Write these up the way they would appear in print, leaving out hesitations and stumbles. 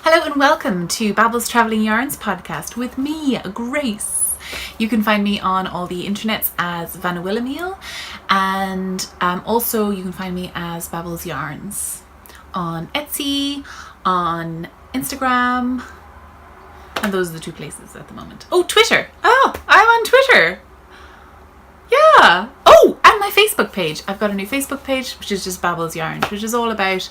Hello and welcome to Babbles Travelling Yarns podcast with me, Grace. You can find me on all the internets as Vanna Willamille, and also you can find me as Babbles Yarns on Etsy, on Instagram, and those are the two places at the moment. Oh, Twitter! Oh, I'm on Twitter! Yeah! Oh, and my Facebook page. I've got a new Facebook page, which is just Babbles Yarns, which is all about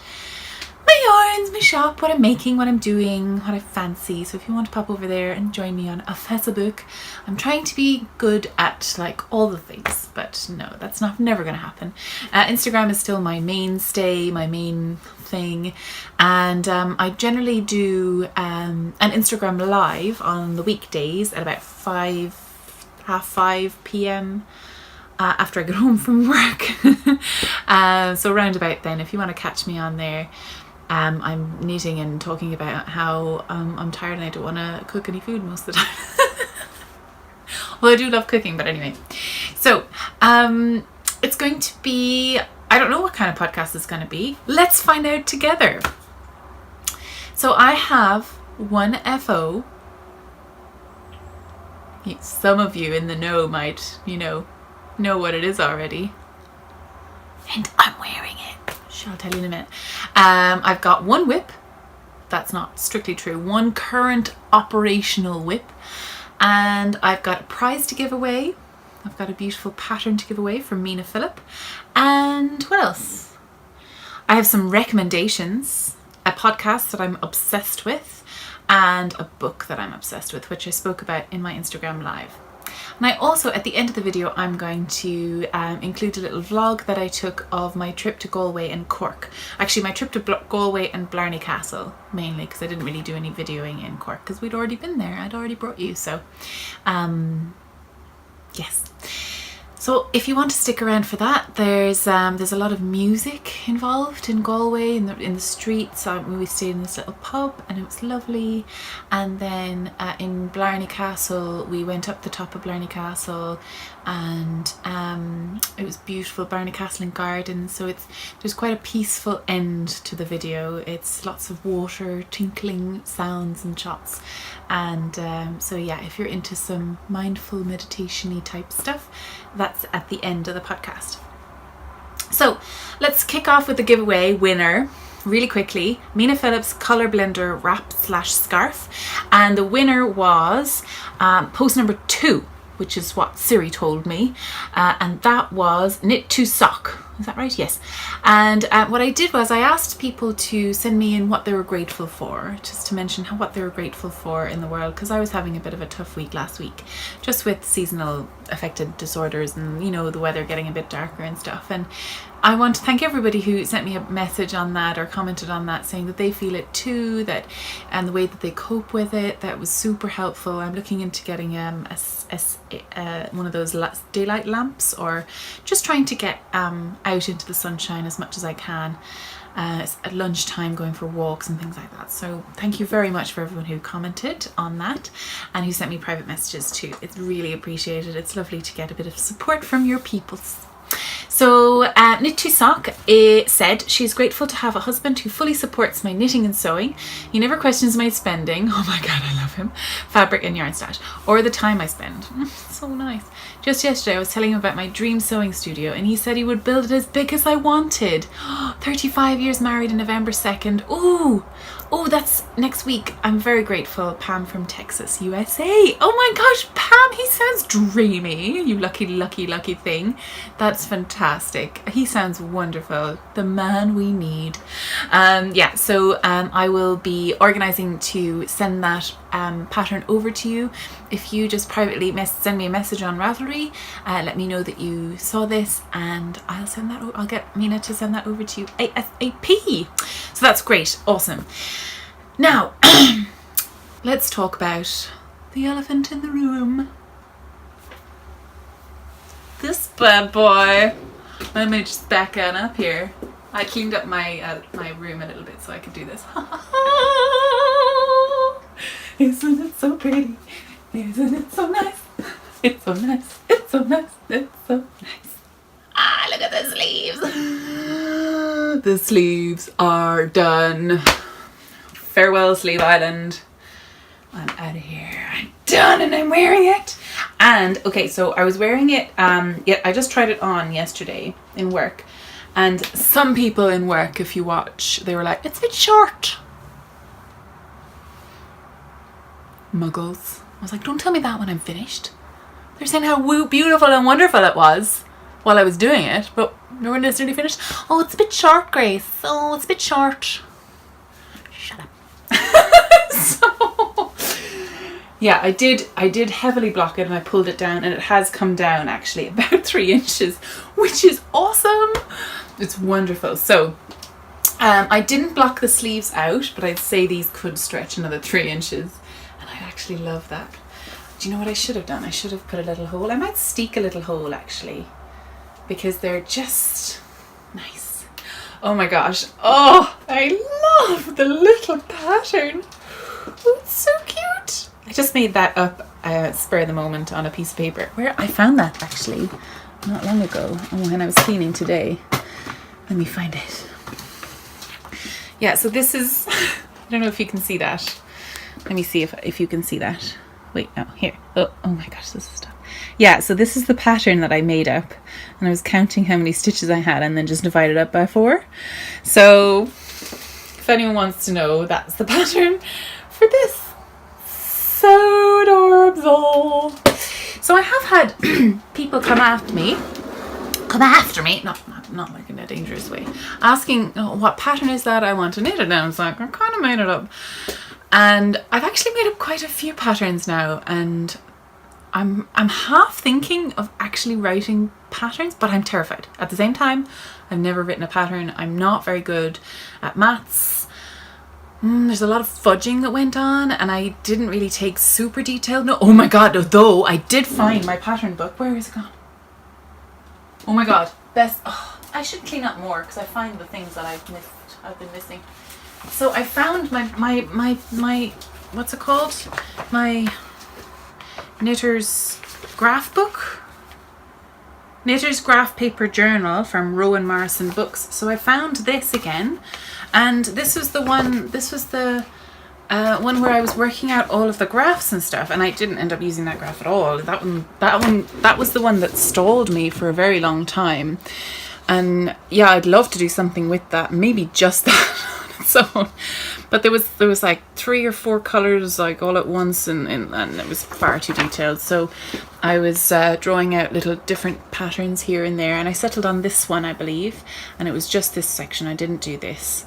my yarns, my shop, what I'm making, what I'm doing, what I fancy. So if you want to pop over there and join me on a Facebook, I'm trying to be good at like all the things, but no, that's never going to happen. Instagram is still my mainstay, my main thing, and I generally do an Instagram live on the weekdays at about half 5 p.m. After I get home from work. So around about then, if you want to catch me on there. I'm knitting and talking about how I'm tired and I don't want to cook any food most of the time. Well, I do love cooking, but anyway. So it's going to be, I don't know what kind of podcast it's going to be. Let's find out together. So I have one FO. Some of you in the know might, know what it is already. And I'm wearing it. I'll tell you in a minute. I've got one whip. That's not strictly true. One current operational whip. And I've got a prize to give away. I've got a beautiful pattern to give away from Mina Philipps. And what else? I have some recommendations. A podcast that I'm obsessed with. And a book that I'm obsessed with, which I spoke about in my Instagram live. And I also, at the end of the video, I'm going to include a little vlog that I took of my trip to Galway and Cork. Actually, my trip to Galway and Blarney Castle, mainly, because I didn't really do any videoing in Cork, because we'd already been there. I'd already brought you, so yes. So if you want to stick around for that, there's a lot of music involved in Galway, in the streets. We stayed in this little pub and it was lovely. And then in Blarney Castle, we went up the top of Blarney Castle, and it was beautiful. Blarney Castle and Gardens. So there's quite a peaceful end to the video. It's lots of water, tinkling sounds and shots. And so yeah, if you're into some mindful meditation-y type stuff, that's at the end of the podcast. So let's kick off with the giveaway winner really quickly. Mina Philipps Colour Blender Wrap / Scarf, and the winner was post number 2, which is what Siri told me, and that was Knit to Sock. Is that right? Yes. And what I did was I asked people to send me in what they were grateful for, just to mention what they were grateful for in the world, because I was having a bit of a tough week last week, just with seasonal affected disorders and, the weather getting a bit darker and stuff. And I want to thank everybody who sent me a message on that or commented on that, saying that they feel it too, and the way that they cope with it, that was super helpful. I'm looking into getting one of those daylight lamps, or just trying to get out into the sunshine as much as I can at lunchtime, going for walks and things like that. So thank you very much for everyone who commented on that and who sent me private messages too. It's really appreciated. It's lovely to get a bit of support from your peoples. So Knit to Sock said she's grateful to have a husband who fully supports my knitting and sewing. He never questions my spending. Oh my god, I love him. Fabric and yarn stash, or the time I spend. So nice. Just yesterday I was telling him about my dream sewing studio, and he said he would build it as big as I wanted. 35 years married in November 2nd. Oh, that's next week. I'm very grateful. Pam from Texas, USA. Oh my gosh, Pam, he sounds dreamy. You lucky, lucky, lucky thing. That's fantastic. He sounds wonderful. The man we need. Yeah, so I will be organizing to send that pattern over to you. If you just privately send me a message on Ravelry, let me know that you saw this, and I'll get Mina to send that over to you ASAP. So that's great. Awesome. Now, let's talk about the elephant in the room. This bad boy. Let me just back on up here. I cleaned up my my room a little bit so I could do this. Isn't it so pretty? Isn't it so nice? It's so nice. It's so nice. It's so nice. Ah, look at the sleeves. The sleeves are done. farewell Sleeve Island. I'm out of here. I'm done and I'm wearing it. And okay, so I was wearing it, I just tried it on yesterday in work. And some people in work, if you watch, they were like, it's a bit short. Muggles. I was like, don't tell me that when I'm finished. They're saying how beautiful and wonderful it was while I was doing it, but when it's nearly finished, oh, it's a bit short, Grace. Oh, it's a bit short. Shut up. So, yeah, I did heavily block it and I pulled it down, and it has come down actually about 3 inches, which is awesome. It's wonderful. So, I didn't block the sleeves out, but I'd say these could stretch another 3 inches, and I actually love that. Do you know what I should have done? I should have put a little hole. I might steek a little hole actually, because they're just nice. Oh my gosh. Oh, I love the little pattern. Oh, it's so cute. I just made that up spur of the moment on a piece of paper. Where I found that actually not long ago, when I was cleaning today. Let me find it. Yeah, so this is, I don't know if you can see that. Let me see if you can see that. Wait, no, here. Oh my gosh, this is tough. Yeah, so this is the pattern that I made up, and I was counting how many stitches I had and then just divided up by 4. So if anyone wants to know, that's the pattern for this. So adorable. So I have had people come after me, not like in a dangerous way, asking, oh, what pattern is that? I want to knit it. And I was like, I kind of made it up. And I've actually made up quite a few patterns now, and I'm half thinking of actually writing patterns, but I'm terrified. At the same time, I've never written a pattern. I'm not very good at maths. There's a lot of fudging that went on, and I didn't really take super detailed. No, oh my god, though I did find my pattern book. Where is it gone? Oh my god, I should clean up more because I find the things that I've been missing. So I found my what's it called? My Knitter's Graph book. Knitter's Graph Paper Journal from Rowan Morrison Books. So I found this again, and this was the one one where I was working out all of the graphs and stuff, and I didn't end up using that graph at all. That was the one that stalled me for a very long time. And yeah, I'd love to do something with that, maybe just that. So, but there was like 3 or 4 colors like all at once, and it was far too detailed. So I was drawing out little different patterns here and there, and I settled on this one, I believe, and it was just this section. I didn't do this.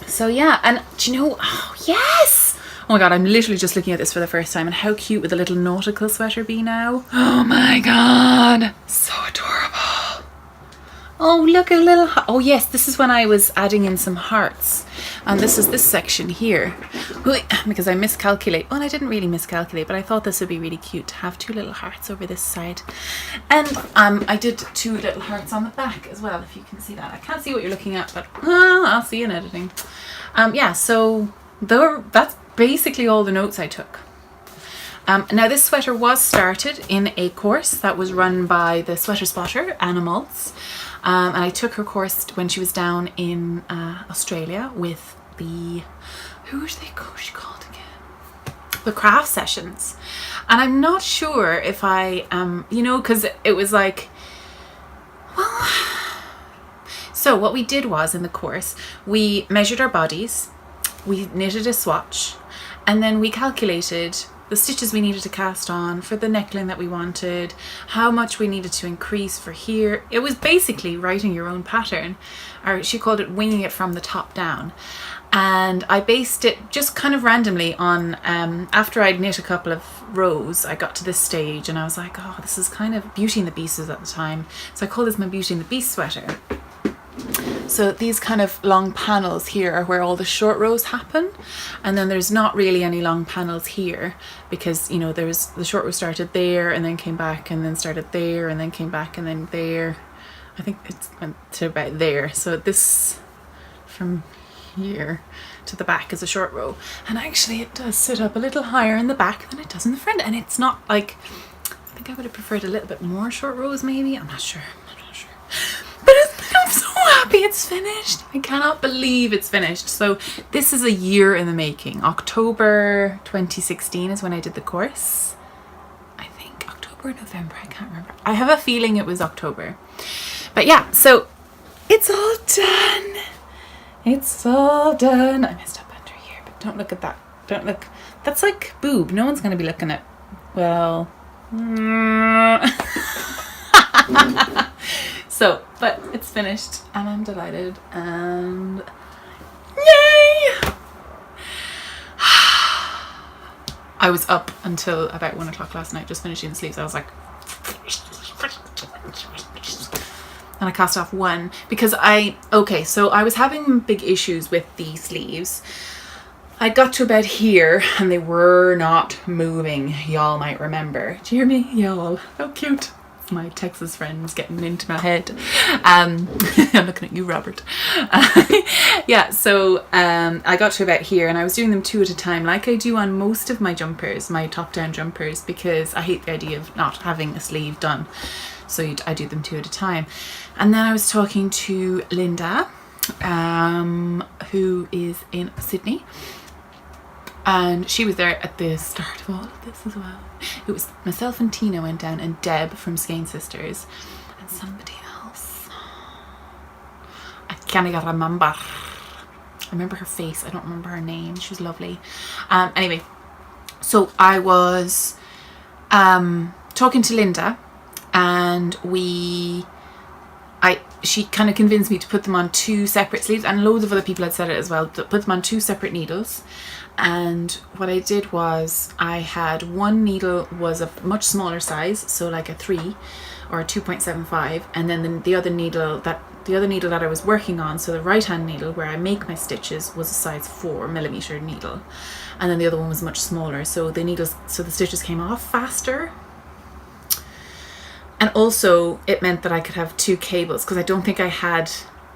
So yeah, and do you know, oh yes! Oh my god, I'm literally just looking at this for the first time, and how cute would the little nautical sweater be now? Oh my god, so adorable. Oh, look, a little, oh yes, this is when I was adding in some hearts. And this is this section here. Because I miscalculate. Well, I didn't really miscalculate, but I thought this would be really cute to have 2 little hearts over this side. And I did 2 little hearts on the back as well, if you can see that. I can't see what you're looking at, but I'll see in editing. Yeah, so that's basically all the notes I took. Now this sweater was started in a course that was run by the sweater spotter, Anna Maltz. And I took her course when she was down in Australia with the, who was she called again? The craft sessions. And I'm not sure if I, you know, because it was like, well, so what we did was in the course, we measured our bodies, we knitted a swatch, and then we calculated the stitches we needed to cast on for the neckline that we wanted, how much we needed to increase for here. It was basically writing your own pattern, or she called it winging it from the top down. And I based it just kind of randomly on, after I'd knit a couple of rows, I got to this stage and I was like, oh, this is kind of Beauty and the Beast at the time. So I call this my Beauty and the Beast sweater. So these kind of long panels here are where all the short rows happen, and then there's not really any long panels here because, you know, there's the short row started there and then came back and then started there and then came back and then there. I think it went to about there. So this from here to the back is a short row, and actually it does sit up a little higher in the back than it does in the front, and it's not like, I think I would have preferred a little bit more short rows maybe. I'm not sure. But I'm so happy it's finished. I cannot believe it's finished. So this is a year in the making. October 2016 is when I did the course. I think October or November, I can't remember. I have a feeling it was October. But yeah, so it's all done. It's all done. I messed up under here, but don't look at that. Don't look. That's like boob. No one's going to be looking at, well... So, but it's finished and I'm delighted and yay! I was up until about 1 o'clock last night just finishing the sleeves. I was like, and I cast off one because so I was having big issues with the sleeves. I got to about here and they were not moving. Y'all might remember. Do you hear me? Y'all. How cute. It's my Texas friends getting into my head. I'm looking at you, Robert. Yeah, so I got to about here and I was doing them 2 at a time like I do on most of my jumpers, my top-down jumpers, because I hate the idea of not having a sleeve done. So I do them 2 at a time. And then I was talking to Linda, who is in Sydney. And she was there at the start of all of this as well. It was myself and Tina went down and Deb from Skeins Sisters and somebody else. I can't remember. I remember her face. I don't remember her name. She was lovely. Anyway, so I was talking to Linda and she kind of convinced me to put them on 2 separate sleeves, and loads of other people had said it as well, to put them on 2 separate needles. And what I did was I had one needle was a much smaller size, so like a 3 or a 2.75, and then the other needle that I was working on, so the right hand needle where I make my stitches, was a size 4mm needle, and then the other one was much smaller, so the stitches came off faster. And also it meant that I could have 2 cables, because I don't think I had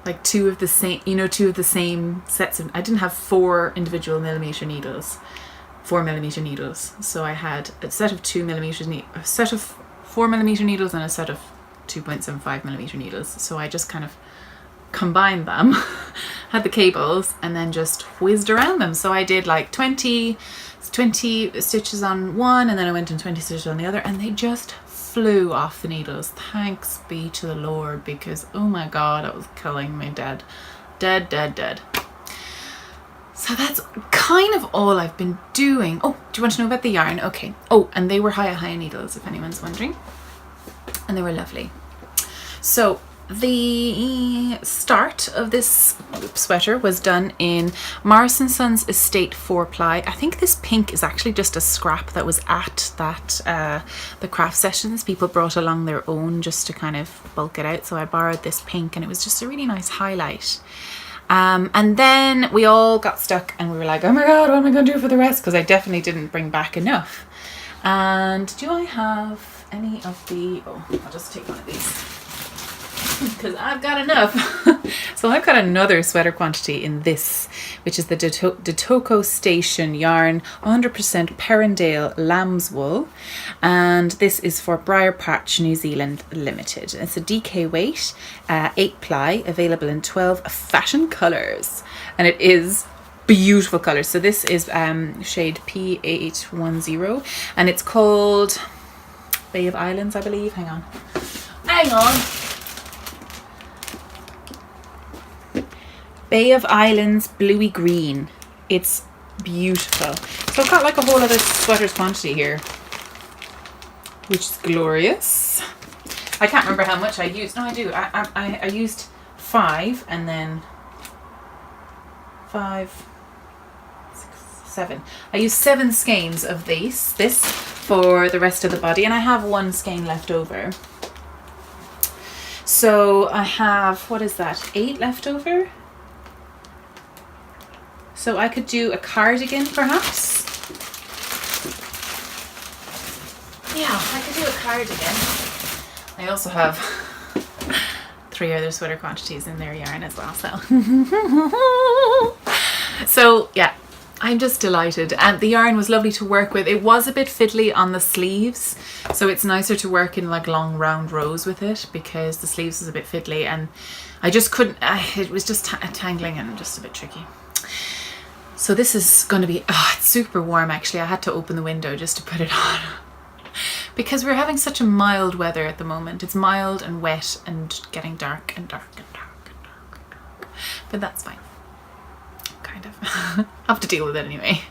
like 2 of the same sets of, I didn't have 4 individual millimeter needles, 4mm needles. So I had a set of 2mm, a set of 4mm needles and a set of 2.75mm needles. So I just kind of combined them, had the cables, and then just whizzed around them. So I did like 20 stitches on one, and then I went in 20 stitches on the other, and they just flew off the needles. Thanks be to the Lord, because oh my god, I was killing me dead. So that's kind of all I've been doing. Oh, do you want to know about the yarn? Okay. Oh, and they were high needles, if anyone's wondering, and they were lovely. So the start of this sweater was done in Morris & Sons Estate 4-ply. I think this pink is actually just a scrap that was at the craft sessions. People brought along their own just to kind of bulk it out, so I borrowed this pink and it was just a really nice highlight. And then we all got stuck and we were like, oh my god, what am I going to do for the rest? Because I definitely didn't bring back enough. And do I have any of the... oh, I'll just take one of these, because I've got enough. So I've got another sweater quantity in this, which is the Detoko Station yarn, 100% Perrendale lamb's wool, and this is for Briar Patch New Zealand Limited. It's a DK weight, 8-ply, available in 12 fashion colours, and it is beautiful colours. So this is shade P810, and it's called Bay of Islands, I believe. Hang on. Bay of Islands Bluey Green. It's beautiful. So I've got like a whole other sweaters quantity here, which is glorious. I can't remember how much I used. No, I do. I used 5, and then 5, 6, 7. I used 7 skeins of this for the rest of the body, and I have 1 skein left over. So I have, what is that, 8 left over? So I could do a cardigan perhaps. Yeah, I could do a cardigan. I also have 3 other sweater quantities in their yarn as well, so. So yeah, I'm just delighted, and the yarn was lovely to work with. It was a bit fiddly on the sleeves, so it's nicer to work in like long round rows with it because the sleeves was a bit fiddly and I just couldn't, it was just tangling and just a bit tricky. So this is going to be, it's super warm actually. I had to open the window just to put it on because we're having such a mild weather at the moment. It's mild and wet and getting dark and dark and dark and dark and dark, but that's fine. Kind of have to deal with it anyway.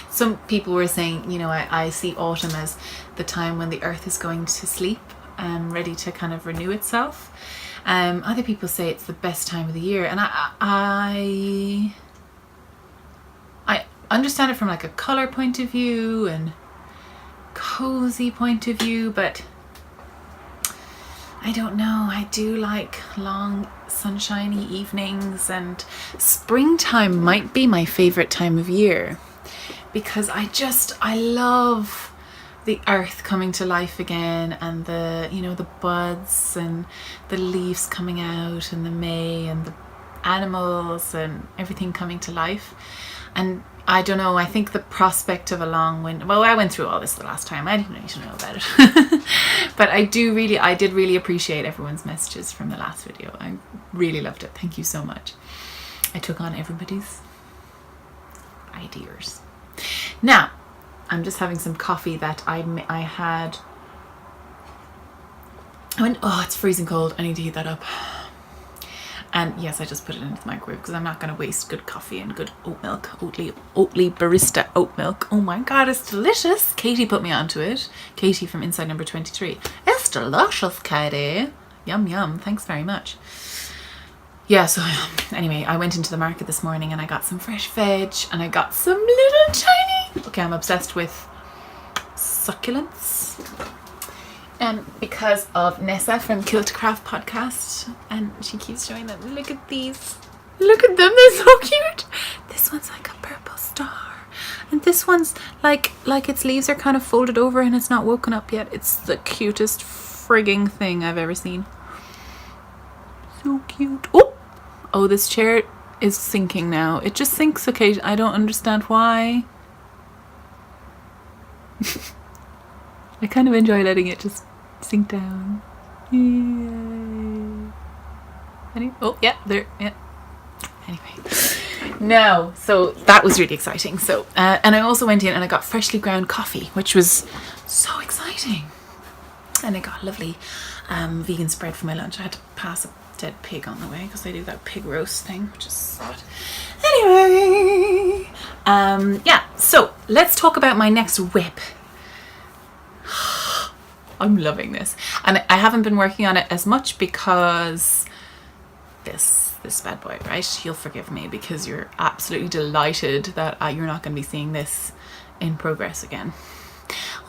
Some people were saying, you know, I see autumn as the time when the earth is going to sleep and ready to kind of renew itself. Other people say it's the best time of the year, and I understand it from like a color point of view and cozy point of view, but I don't know. I do like long sunshiny evenings, and springtime might be my favorite time of year because I love the earth coming to life again, and the, you know, the buds and the leaves coming out and the May and the animals and everything coming to life. And I don't know, I think the prospect of a long winter, well, I went through all this the last time, I didn't need to know about it. But I did really appreciate everyone's messages from the last video. I really loved it. Thank you so much. I took on everybody's ideas. Now, I'm just having some coffee that I had. I went, oh, it's freezing cold. I need to heat that up. And yes, I just put it into the microwave because I'm not going to waste good coffee and good oat milk, Oatly barista oat milk. Oh my God, it's delicious. Katie put me onto it. Katie from Inside Number 23. It's delicious, Katie. Yum, yum. Thanks very much. Yeah, so anyway, I went into the market this morning and I got some fresh veg and I got some little tiny, okay, I'm obsessed with succulents. Because of Nessa from Kilt Craft podcast, and she keeps showing them. Look at these. Look at them, they're so cute. This one's like a purple star. And this one's like its leaves are kind of folded over and it's not woken up yet. It's the cutest frigging thing I've ever seen. So cute. Oh, this chair is sinking now. It just sinks occasionally. I don't understand why. I kind of enjoy letting it just sink down. Yay. Oh, yeah, there, yeah. Anyway, no, so that was really exciting. So, and I also went in and I got freshly ground coffee, which was so exciting. And I got a lovely vegan spread for my lunch. I had to pass a dead pig on the way because they do that pig roast thing, which is sad. Anyway, yeah, so let's talk about my next whip. I'm loving this, and I haven't been working on it as much because this bad boy, right? You'll forgive me because you're absolutely delighted that you're not going to be seeing this in progress again.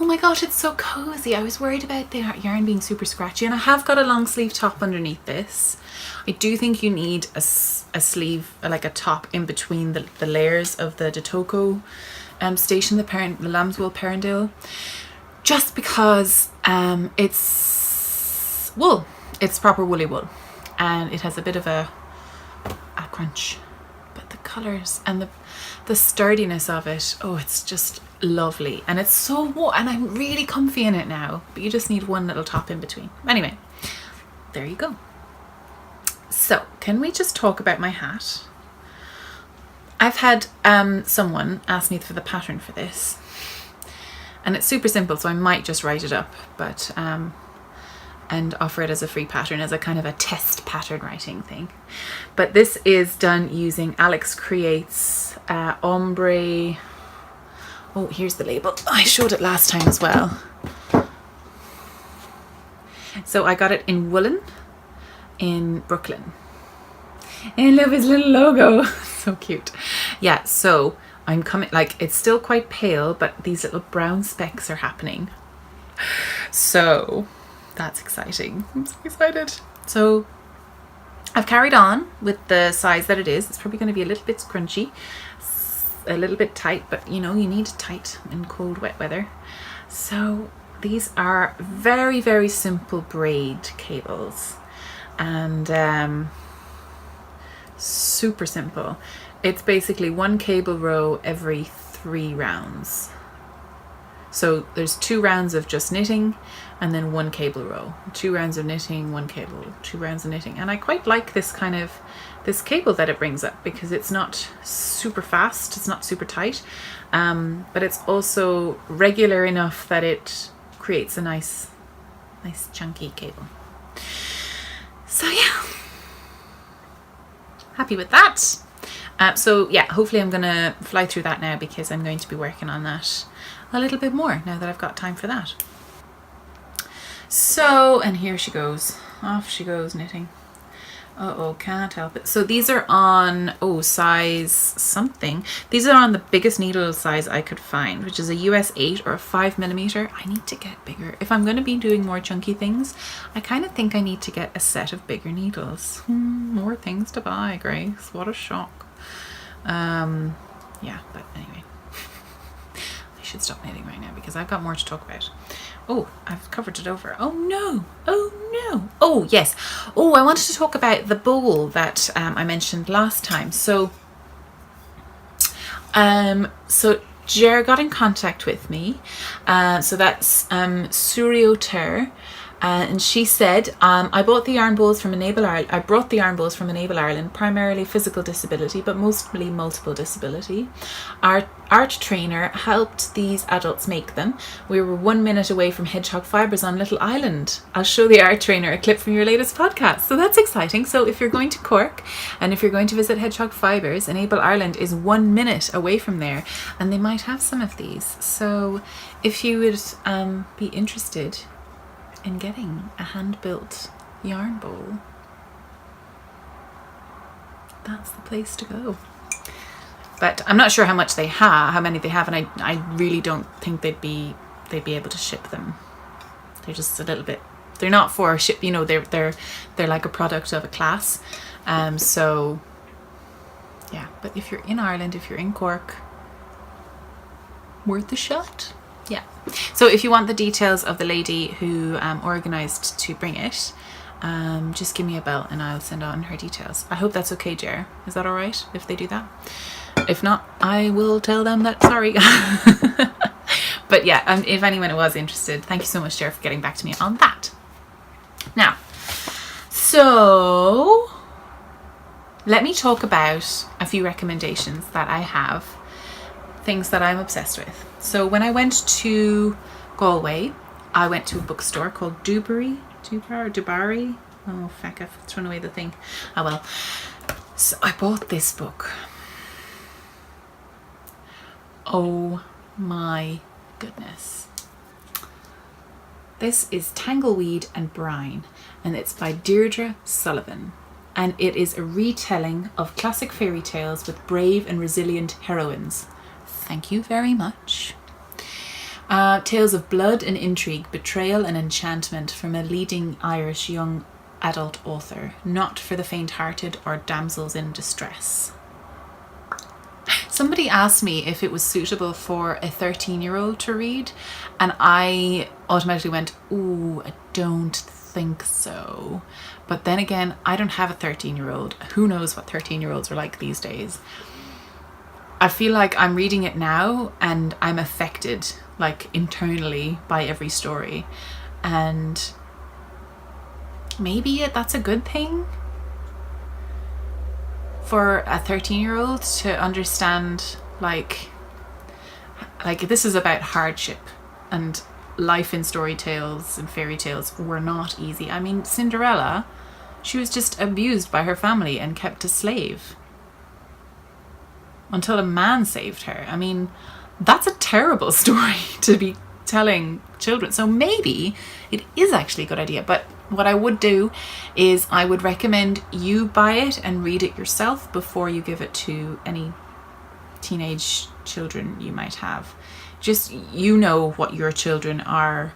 Oh my gosh, it's so cozy. I was worried about the yarn being super scratchy, and I have got a long sleeve top underneath this. I do think you need a sleeve, like a top in between the layers of the Dotoko station, the lambswool Perendale. Just because it's wool, it's proper woolly wool, and it has a bit of a crunch, but the colours and the sturdiness of it, oh, it's just lovely, and it's so warm, and I'm really comfy in it now, but you just need one little top in between. Anyway, there you go. So can we just talk about my hat? I've had someone ask me for the pattern for this. And it's super simple, so I might just write it up, but and offer it as a free pattern, as a kind of a test pattern writing thing. But this is done using AlexCreates Ombre. Oh, here's the label. I showed it last time as well. So I got it in Wollyn in Brooklyn. And I love his little logo. So cute. Yeah, so I'm coming, like, it's still quite pale, but these little brown specks are happening. So that's exciting. I'm so excited. So I've carried on with the size that it is. It's probably going to be a little bit scrunchy, a little bit tight, but you know, you need it tight in cold, wet weather. So these are very, very simple braid cables, and super simple. it's basically 1 cable row every 3 rounds. So there's 2 rounds of just knitting and then 1 cable row. 2 rounds of knitting, 1 cable, 2 rounds of knitting. And I quite like this kind of, this cable that it brings up, because it's not super fast, it's not super tight, but it's also regular enough that it creates a nice chunky cable. So yeah, happy with that. So yeah, hopefully I'm gonna fly through that now, because I'm going to be working on that a little bit more now that I've got time for that. So, and here she goes, off she goes knitting. Uh-oh, can't help it. So these are on, size something. These are on the biggest needle size I could find, which is a US 8 or a 5mm. I need to get bigger. If I'm going to be doing more chunky things, I kind of think I need to get a set of bigger needles. More things to buy, Grace. What a shock. Yeah, but anyway. I should stop knitting right now because I've got more to talk about. Oh, I've covered it over. Oh no. Oh no. Oh yes. Oh, I wanted to talk about the bowl that I mentioned last time. So Jer got in contact with me. So that's Surioter. And she said, I bought the yarn bowls from Enable Ireland. I brought the yarn bowls from Enable Ireland, primarily physical disability, but mostly multiple disability. Our art trainer helped these adults make them. We were 1 minute away from hedgehog fibres on Little Island. I'll show the art trainer a clip from your latest podcast. So that's exciting. So if you're going to Cork and if you're going to visit hedgehog fibres, Enable Ireland is 1 minute away from there, and they might have some of these. So if you would be interested in getting a hand-built yarn bowl, that's the place to go. But I'm not sure how much they have, how many they have, and I really don't think they'd be able to ship them. They're just a little bit, they're not for ship, you know, they're like a product of a class. So yeah, but if you're in Ireland, if you're in Cork, worth a shot. Yeah. So if you want the details of the lady who organised to bring it, just give me a bell and I'll send on her details. I hope that's okay, Jer. Is that all right if they do that? If not, I will tell them that sorry. But yeah, if anyone was interested, thank you so much, Jer, for getting back to me on that. Now, so let me talk about a few recommendations that I have, things that I'm obsessed with. So when I went to Galway, I went to a bookstore called Dubari. Oh, feck, I've thrown away the thing. Oh well. So I bought this book. Oh my goodness. This is Tangleweed and Brine, and it's by Deirdre Sullivan. And it is a retelling of classic fairy tales with brave and resilient heroines. Thank you very much. Tales of blood and intrigue, betrayal and enchantment from a leading Irish young adult author, not for the faint-hearted or damsels in distress. Somebody asked me if it was suitable for a 13-year-old to read, and I automatically went, ooh, I don't think so. But then again, I don't have a 13-year-old. Who knows what 13-year-olds are like these days? I feel like I'm reading it now and I'm affected, like, internally by every story, and maybe that's a good thing for a 13-year-old to understand, like this is about hardship, and life in story tales and fairy tales were not easy. I mean, Cinderella, she was just abused by her family and kept a slave until a man saved her. I mean, that's a terrible story to be telling children. So maybe it is actually a good idea. But what I would do is I would recommend you buy it and read it yourself before you give it to any teenage children you might have. Just, you know what your children are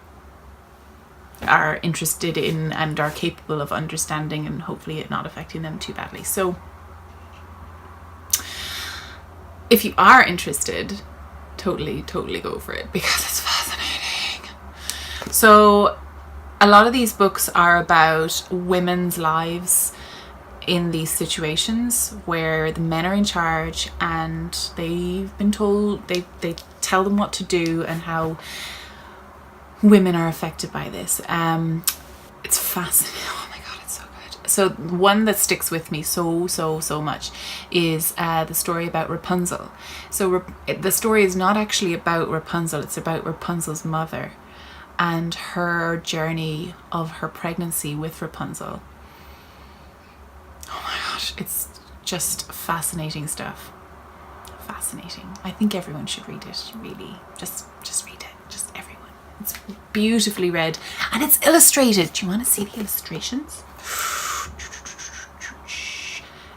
interested in and are capable of understanding, and hopefully it not affecting them too badly. So if you are interested, totally go for it, because it's fascinating. So a lot of these books are about women's lives in these situations where the men are in charge and they've been told, they tell them what to do, and how women are affected by this. It's fascinating. Oh my god, it's so good. So one that sticks with me so much is the story about Rapunzel. So the story is not actually about Rapunzel, it's about Rapunzel's mother and her journey of her pregnancy with Rapunzel. Oh my gosh, it's just fascinating stuff. Fascinating. I think everyone should read it, really. Just read it. Just everyone. It's beautifully read and it's illustrated. Do you want to see the illustrations?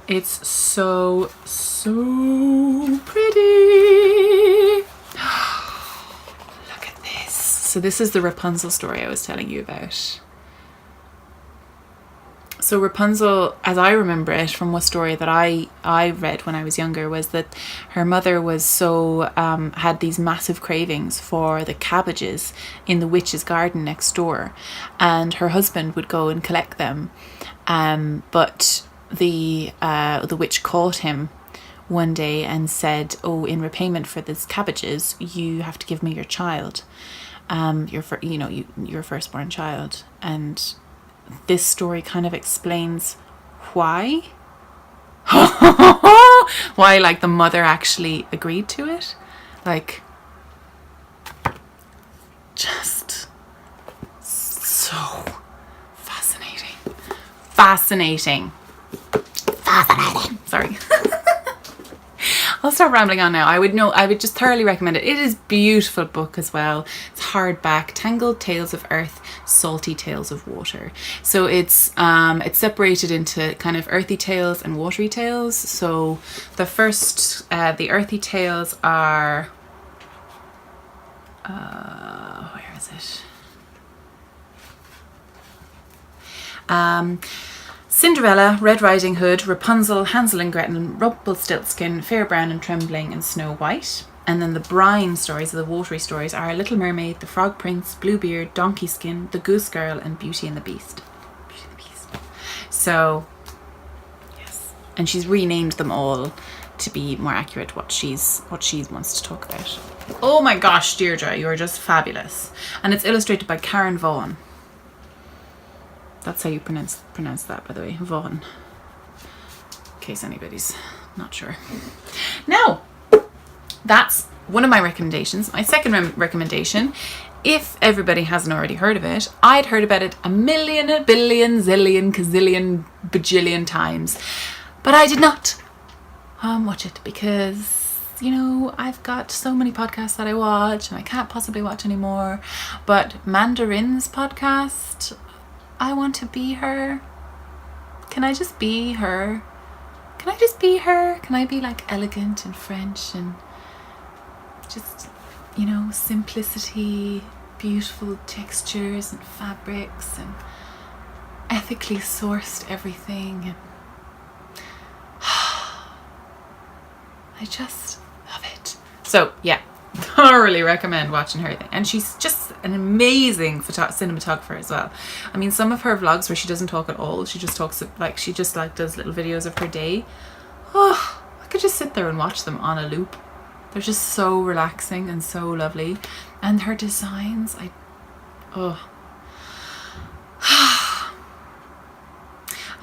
It's so pretty. Look at this. So this is the Rapunzel story I was telling you about. So Rapunzel, as I remember it from a story that I read when I was younger, was that her mother was so had these massive cravings for the cabbages in the witch's garden next door, and her husband would go and collect them, but the witch caught him one day and said, "Oh, in repayment for these cabbages, you have to give me your child, your firstborn child." And this story kind of explains why like the mother actually agreed to it. Like, just so fascinating. Sorry. I'll start rambling on now. I would just thoroughly recommend it. It is a beautiful book as well. It's hardback, Tangled Tales of Earth, Salty Tales of Water. So it's separated into kind of earthy tales and watery tales. So the first, the earthy tales are, where is it? Cinderella, Red Riding Hood, Rapunzel, Hansel and Gretel, Rumpelstiltskin, Fair Brown and Trembling, and Snow White. And then the brine stories, the watery stories, are Little Mermaid, The Frog Prince, Bluebeard, Donkey Skin, The Goose Girl, and Beauty and the Beast. So, yes. And she's renamed them all to be more accurate what she wants to talk about. Oh my gosh, Deirdre, you're just fabulous. And it's illustrated by Karen Vaughan. That's how you pronounce that, by the way, Vaughan. In case anybody's not sure. Now, that's one of my recommendations. My second recommendation, if everybody hasn't already heard of it, I'd heard about it a million, a billion, zillion, gazillion, bajillion times, but I did not watch it because, you know, I've got so many podcasts that I watch and I can't possibly watch anymore. But Mandarin's podcast, I Want to Be Her. Can I just be her? Can I just be her? Can I be like elegant and French and just, you know, simplicity, beautiful textures and fabrics and ethically sourced everything? And I just love it. So yeah, thoroughly recommend watching her thing. And she's just an amazing cinematographer as well. I mean, some of her vlogs where she doesn't talk at all, she just talks like, she just like does little videos of her day. Oh, I could just sit there and watch them on a loop. They're just so relaxing and so lovely. And her designs, and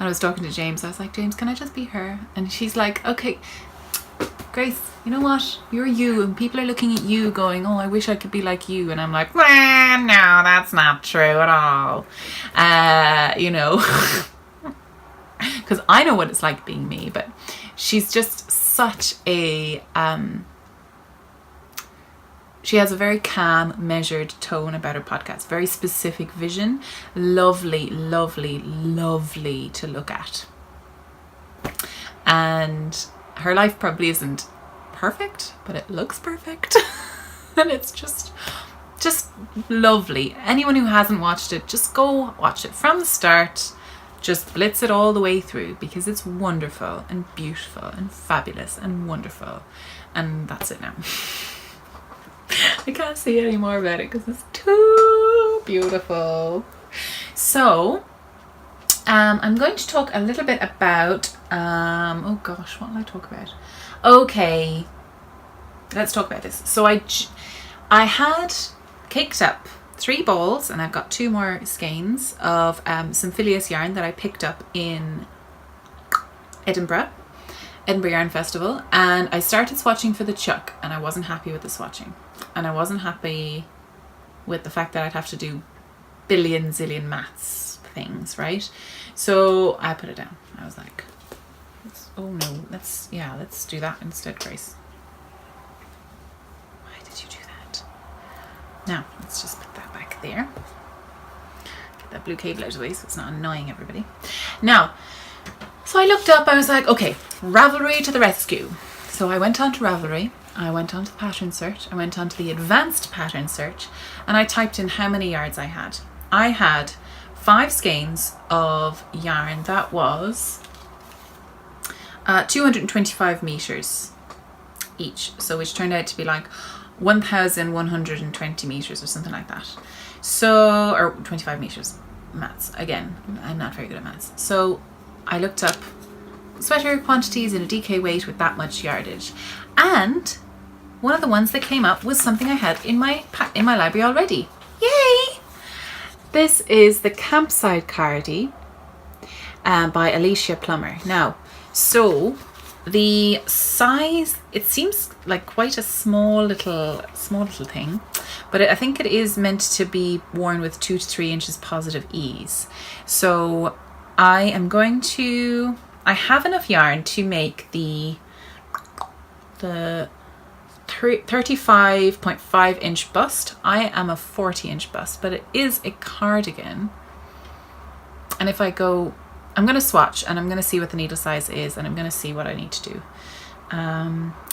I was talking to James, I was like, James, can I just be her? And she's like, okay, Grace, you know what? You're you, and people are looking at you going, oh, I wish I could be like you. And I'm like, no, that's not true at all. You know, because I know what it's like being me, but she's just such a, she has a very calm, measured tone about her podcast, very specific vision, lovely, lovely, lovely to look at. And her life probably isn't perfect, but it looks perfect. And it's just lovely. Anyone who hasn't watched it, just go watch it from the start. Just blitz it all the way through because it's wonderful and beautiful and fabulous and wonderful. And that's it now. I can't say any more about it because it's too beautiful. So I'm going to talk a little bit about, oh gosh, what will I talk about? Okay, let's talk about this. So I had caked up 3 balls, and I've got 2 more skeins of some Phileas yarn that I picked up in Edinburgh Yarn Festival, and I started swatching for the chuck, and I wasn't happy with the swatching, and I wasn't happy with the fact that I'd have to do zillion maths things, right? So I put it down. I was like, oh no, let's do that instead, Grace. Why did you do that? Now let's just put that back there. Get that blue cable out of the way so it's not annoying everybody. Now, so I looked up, I was like, okay, Ravelry to the rescue. So I went on to Ravelry, I went on to the pattern search, I went on to the advanced pattern search, and I typed in how many yards I had. I had 5 skeins of yarn that was 225 meters each, so which turned out to be like 1,120 meters or something like that. So, or 25 meters, maths again, I'm not very good at maths. So I looked up sweater quantities in a DK weight with that much yardage, and one of the ones that came up was something I had in my library already. Yay! This is the Campsite Cardi by Alicia Plumber. Now, so the size, it seems like quite a small little thing, but I think it is meant to be worn with 2 to 3 inches positive ease. So I have enough yarn to make the 35.5 inch bust. I am a 40 inch bust, but it is a cardigan. And if I go, I'm going to swatch and I'm going to see what the needle size is, and I'm going to see what I need to do.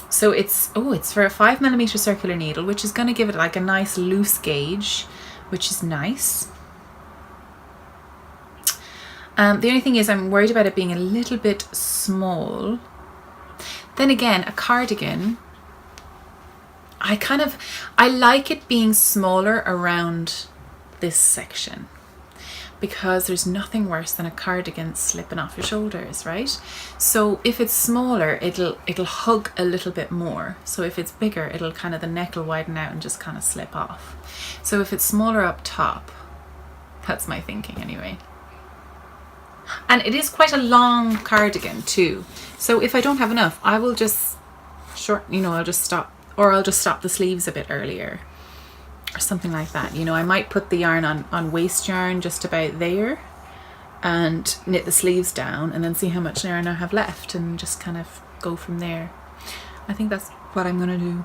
So it's for a 5mm circular needle, which is going to give it like a nice loose gauge, which is nice. The only thing is I'm worried about it being a little bit small. Then again, a cardigan, I like it being smaller around this section, because there's nothing worse than a cardigan slipping off your shoulders, right? So if it's smaller, it'll hug a little bit more. So if it's bigger, the neck will widen out and just kind of slip off. So if it's smaller up top, that's my thinking anyway. And it is quite a long cardigan too. So if I don't have enough, I will just I'll just stop the sleeves a bit earlier or something like that. I might put the yarn on waist yarn just about there and knit the sleeves down, and then see how much yarn I have left and just kind of go from there. I think that's what I'm gonna do.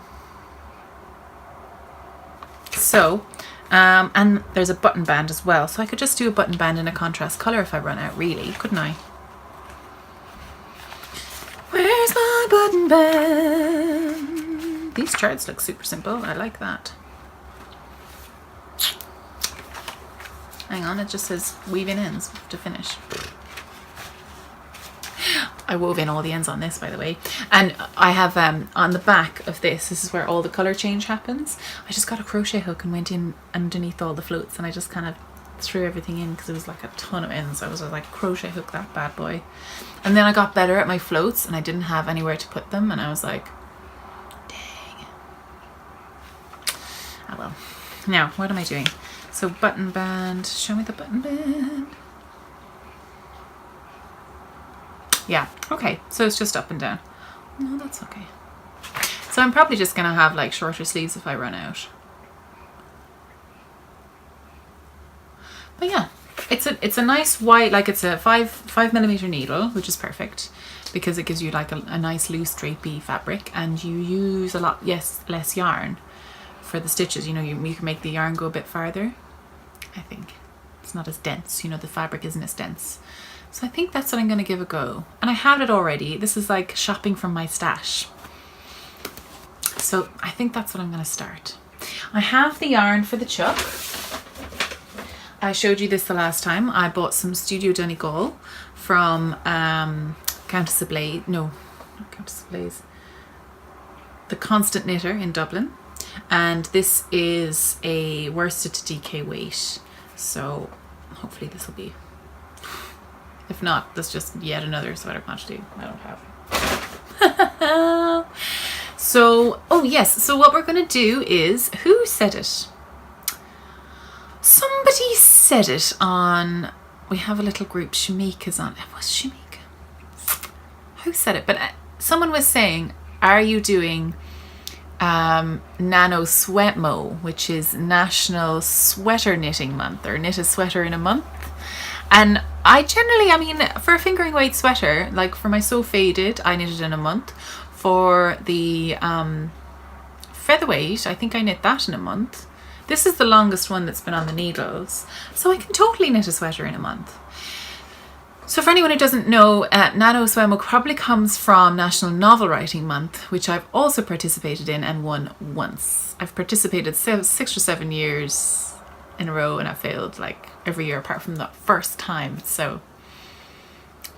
So and there's a button band as well, so I could just do a button band in a contrast colour if I run out, really, couldn't I? Where's my button band? These charts look super simple, I like that. Hang on, it just says weaving ends to finish. I wove in all the ends on this, by the way, and I have on the back of this is where all the colour change happens. I just got a crochet hook and went in underneath all the floats, and I just kind of threw everything in because it was like a ton of ends. I was like, crochet hook that bad boy. And then I got better at my floats and I didn't have anywhere to put them, and I was like, dang. Oh well. Now, what am I doing? So button band, show me the button band. Yeah, okay, so it's just up and down. No, that's okay. So I'm probably just gonna have like shorter sleeves if I run out. But yeah, it's a nice white, like it's a 5mm needle, which is perfect because it gives you like a nice loose drapey fabric, and you use a lot less yarn for the stitches. You can make the yarn go a bit farther. I think it's not as dense, the fabric isn't as dense. So I think that's what I'm going to give a go. And I have it already. This is like shopping from my stash. So I think that's what I'm going to start. I have the yarn for the chuck. I showed you this the last time. I bought some Studio Donegal from Countess of Blaze. No, not Countess of Blaze. The Constant Knitter in Dublin. And this is a worsted to DK weight. So hopefully this will be If not, that's just yet another sweater quantity I don't have. So, oh yes, so what we're going to do is, who said it? Somebody said it on, we have a little group, Shamika's on, it was Shamika. Who said it? But someone was saying, are you doing NaSwekimo, which is National Sweater Knitting Month, or knit a sweater in a month? And I generally, I mean, for a fingering weight sweater, like for my So Faded, I knit it in a month. For the featherweight, I think I knit that in a month. This is the longest one that's been on the needles, so I can totally knit a sweater in a month. So for anyone who doesn't know, NaSwekimo probably comes from National Novel Writing Month, which I've also participated in and won once. I've participated 6 or 7 years in a row, and I failed like every year apart from that first time. So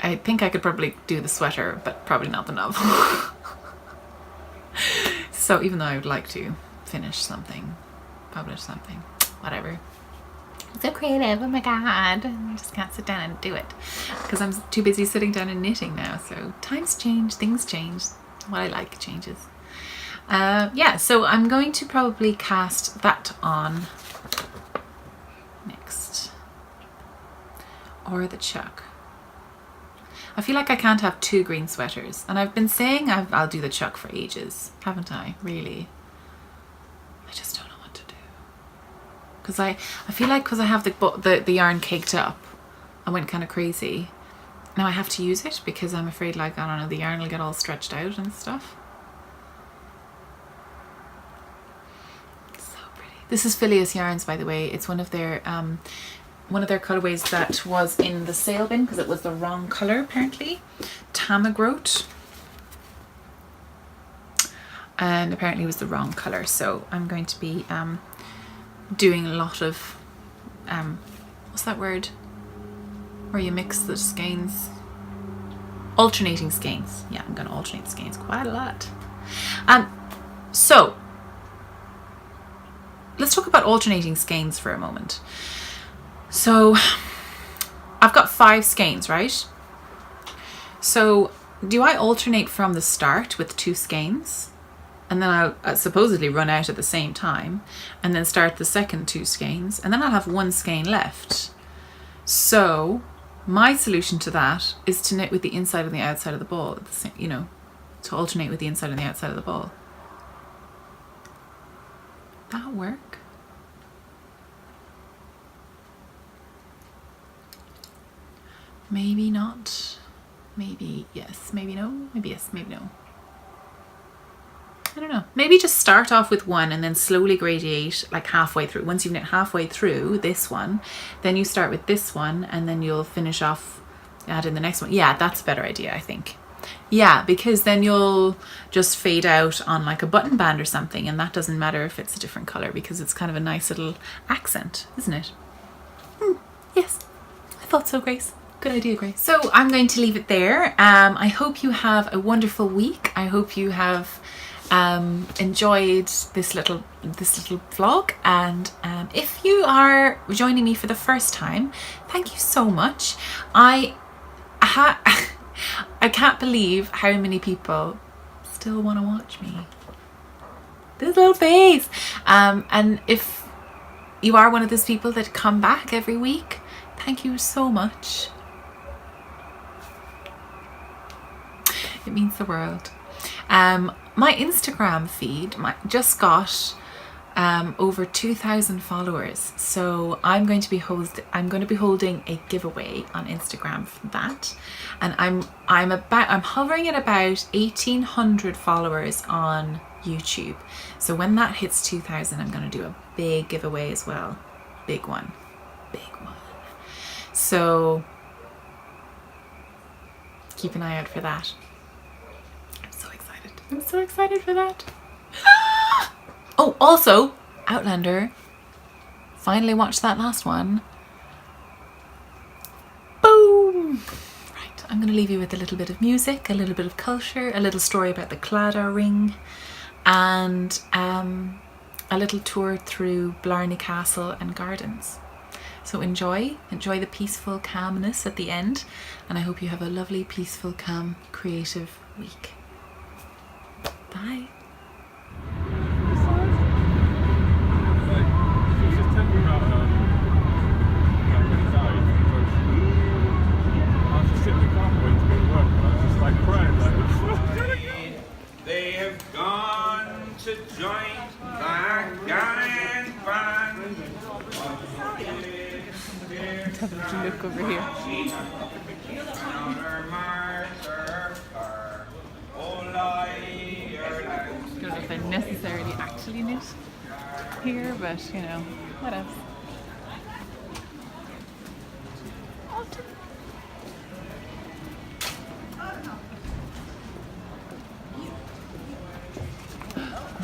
I think I could probably do the sweater, but probably not the novel. So even though I would like to finish something, publish something, whatever. So creative, oh my god, I just can't sit down and do it because I'm too busy sitting down and knitting now. So times change, things change, what I like changes. Yeah, so I'm going to probably cast that on next, or the chuck. I feel like I can't have 2 green sweaters, and I've been saying I'll do the chuck for ages, haven't I? Really, I just don't know what to do, because I feel like because I have the yarn caked up, I went kind of crazy. Now I have to use it because I'm afraid, like, I don't know, the yarn will get all stretched out and stuff. So pretty. This is Phileas Yarns, by the way. It's one of their colorways that was in the sale bin because it was the wrong color apparently. Tamagrote. And apparently it was the wrong color. So I'm going to be doing a lot of what's that word? Where you mix the skeins. Alternating skeins. Yeah, I'm going to alternate skeins quite a lot. So let's talk about alternating skeins for a moment. So I've got 5 skeins, right? So do I alternate from the start with 2 skeins, and then I'll supposedly run out at the same time, and then start the second 2 skeins, and then I'll have 1 skein left? So my solution to that is to knit with the inside and the outside of the ball at the same, you know, to alternate with the inside and the outside of the ball. That work? Maybe not. Maybe yes, maybe no. Maybe yes, maybe no. I don't know. Maybe just start off with 1 and then slowly gradiate like halfway through. Once you've knit halfway through this one, then you start with this one and then you'll finish off, add in the next one. Yeah, that's a better idea, I think. Yeah, because then you'll just fade out on like a button band or something, and that doesn't matter if it's a different color because it's kind of a nice little accent, isn't it? Yes, I thought so, Grace. Good idea, Grace. So I'm going to leave it there. I hope you have a wonderful week. I hope you have enjoyed this little vlog, and if you are joining me for the first time, thank you so much. I can't believe how many people still want to watch me. This little face. And if you are one of those people that come back every week, thank you so much. It means the world. My Instagram feed just got over 2,000 followers, so I'm going to be holding a giveaway on Instagram for that, and I'm hovering at about 1,800 followers on YouTube. So when that hits 2,000, I'm going to do a big giveaway as well. Big one. So keep an eye out for that. I'm so excited for that. Oh, also, Outlander. Finally watched that last one. Boom! Right, I'm going to leave you with a little bit of music, a little bit of culture, a little story about the Claddagh ring, and a little tour through Blarney Castle and gardens. So enjoy the peaceful calmness at the end, and I hope you have a lovely, peaceful, calm, creative week. Bye. They have gone to join the giant band. Have a look over here. I don't know if they're necessarily actually knit here, but you know, what else?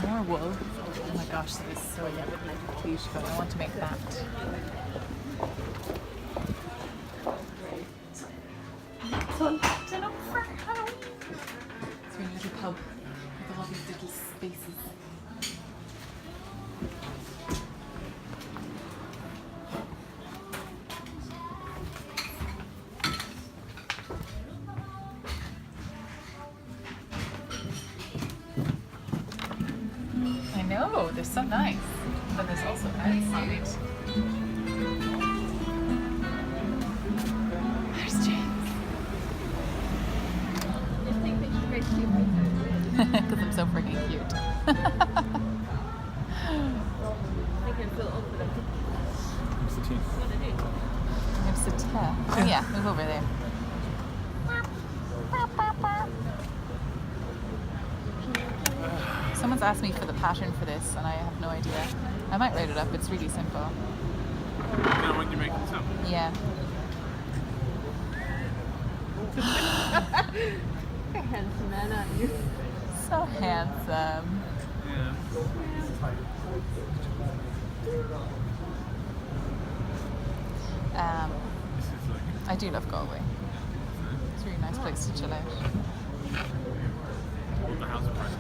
More wool. Oh my gosh, this is so cute, but I want to make that. So, dinner for Halloween. It's a little pub with all these little spaces. I know, they're so nice. But there's also outside. There's James. Because I'm so freaking cute. Oh yeah, move over there. Someone's asked me for the pattern for this and I have no idea. I might write it up, it's really simple. When you make it up? Yeah. You're a handsome man, aren't you? So handsome. Yeah. This is like... I do love Galway. It's a really nice place to chill out. What the house price?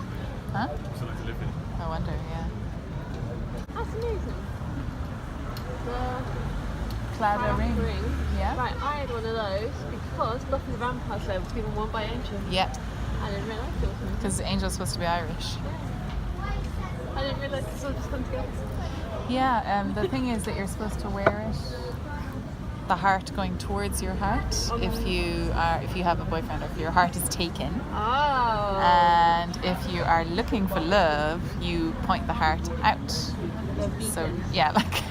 Huh? What's it like to live in? I wonder, yeah. That's amazing. The Cloud ring. Yeah? Right, I had one of those because Buffy the Vampire Slayer was given one by Angel. Yeah. I didn't realise it was something. Because Angel's supposed to be Irish. Yeah. I didn't realise it's all just come together. Yeah, the thing is that you're supposed to wear it, the heart going towards your heart, if you have a boyfriend or if your heart is taken. Oh. And if you are looking for love, you point the heart out. So yeah, like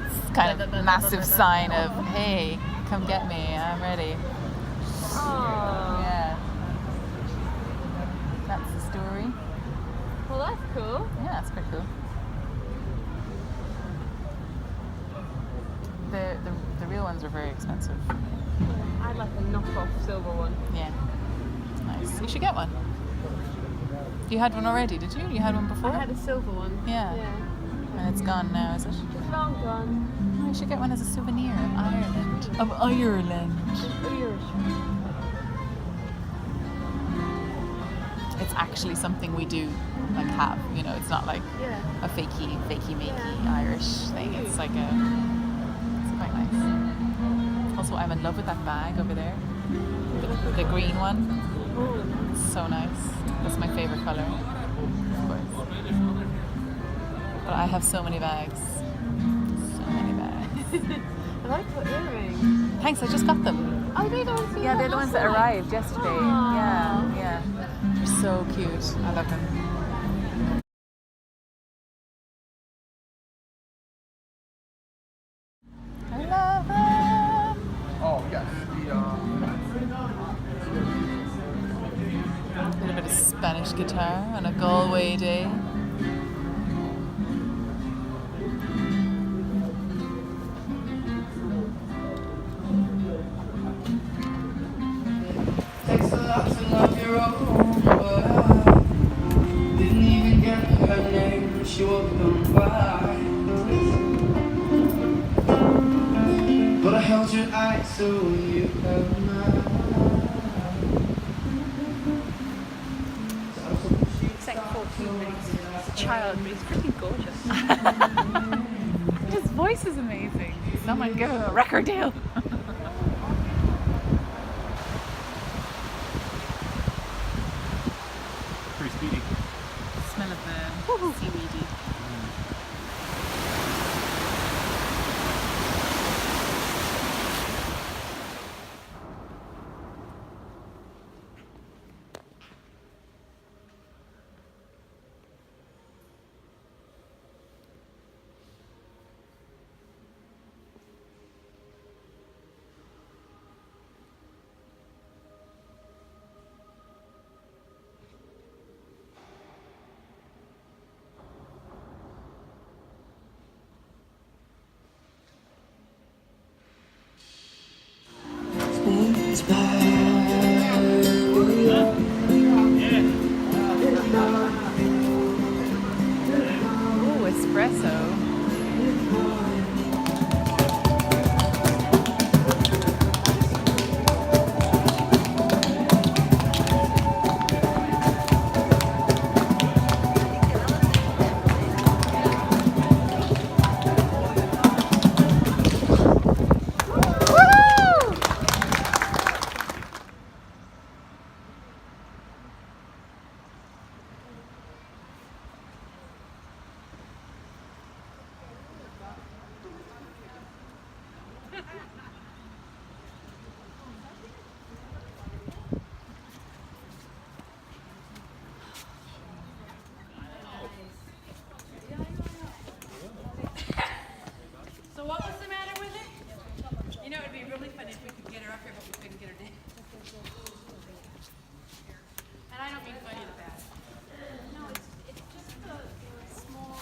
it's kind of a massive sign of, hey, come get me, I'm ready. Oh. Yeah. That's the story. Well, that's cool. Yeah, that's pretty cool. The real ones are very expensive. I'd like a knockoff silver one. Yeah. It's nice. You should get one. You had one already, did you? You had one before? I had a silver one. Yeah. And it's gone now, is it? It's long gone. Oh, you should get one as a souvenir of Ireland. Of Ireland. It's actually something we do like have, you know, it's not like a fakey makey Irish thing. It's like it's quite nice. Also, I'm in love with that bag over there. The green one. It's so nice. That's my favorite colour, of course. But I have so many bags. So many bags. I like your earrings. Thanks, I just got them. Oh, they're the ones you Yeah, they're got the ones last that night. arrived yesterday. Aww. Yeah. They're so cute. I love them. I love them. Oh, yes. A little bit of Spanish guitar on a Galway day. Takes a lot to love your own world. Didn't even get her name when she walked on by. But I held your eye so you held mine. It's like 14 minutes. It's a child, but he's pretty gorgeous. His voice is amazing. So my god, record deal. Pretty speedy. Smell of the seaweedy. Ooh, espresso. So what was the matter with it? You know, it'd be really fun if we could get her up here, but we couldn't get her down. And I don't mean funny in a bad. No, it's just the small.